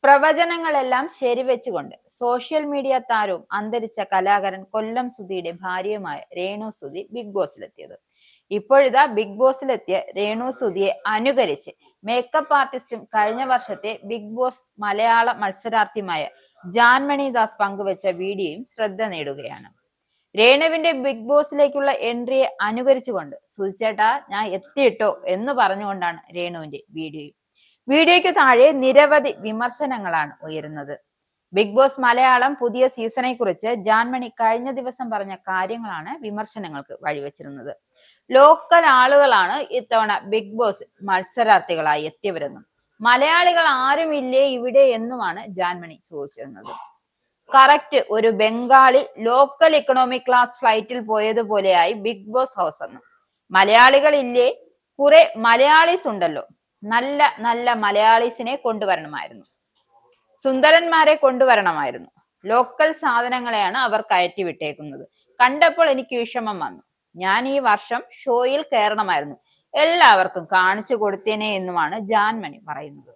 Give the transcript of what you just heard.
പ്രവചനങ്ങളെല്ലാം ശരിവെച്ചുകൊണ്ട് social media താരവും അന്തരിച്ച കലാകാരൻ കൊല്ലം സുധിയുടെ ഭാര്യയുമായ രേണു സുധി ബിഗ് ബോസിലെത്തിയത്. ഇപ്പോഴിതാ ബിഗ് ബോസിലെത്തിയ രേണു സുധിയെ അനുകരിച്ച് മേക്കപ്പ് ആർട്ടിസ്റ്റും കഴിഞ്ഞ വർഷത്തെ ബിഗ് ബോസ് മലയാള മത്സരാർത്ഥിയുമായ ജാൻമണി ദാസ് പങ്കുവച്ച വീഡിയോയും ശ്രദ്ധ നേടുകയാണ്. രേണുവിന്റെ ബിഗ് ബോസിലേക്കുള്ള എൻട്രിയെ അനുകരിച്ചുകൊണ്ട് സുധിച്ചേട്ടാ ഞാൻ എത്തിയിട്ടോ എന്ന് പറഞ്ഞുകൊണ്ടാണ് രേണുവിന്റെ വീഡിയോയ്ക്ക് താഴെ നിരവധി വിമർശനങ്ങളാണ് ഉയരുന്നത്. ബിഗ് ബോസ് മലയാളം പുതിയ സീസണെ കുറിച്ച് ജാൻമണി കഴിഞ്ഞ ദിവസം പറഞ്ഞ കാര്യങ്ങളാണ് വിമർശനങ്ങൾക്ക് വഴിവെച്ചിരുന്നത്. ലോക്കൽ ആളുകളാണ് ഇത്തവണ ബിഗ് ബോസ് മത്സരാർത്ഥികളായി എത്തിയവരെന്നും മലയാളികൾ ആരുമില്ലേ ഇവിടെ എന്നുമാണ് ജാൻമണി ചോദിച്ചിരുന്നത്. കറക്റ്റ് ഒരു ബംഗാളി ലോക്കൽ ഇക്കണോമിക് ക്ലാസ് ഫ്ലൈറ്റിൽ പോയതുപോലെയായി ബിഗ് ബോസ് ഹൗസ് എന്നും. മലയാളികളില്ലേ, കുറെ മലയാളീസ് ഉണ്ടല്ലോ, നല്ല നല്ല മലയാളീസിനെ കൊണ്ടുവരണമായിരുന്നു, സുന്ദരന്മാരെ കൊണ്ടുവരണമായിരുന്നു. ലോക്കൽ സാധനങ്ങളെയാണ് അവർ കയറ്റി വിട്ടേക്കുന്നത്. കണ്ടപ്പോൾ എനിക്ക് വിഷമം വന്നു. ഞാൻ ഈ വർഷം ഷോയിൽ കയറണമായിരുന്നു, എല്ലാവർക്കും കാണിച്ചു കൊടുത്തേനെ എന്നുമാണ് ജാൻമണി പറയുന്നത്.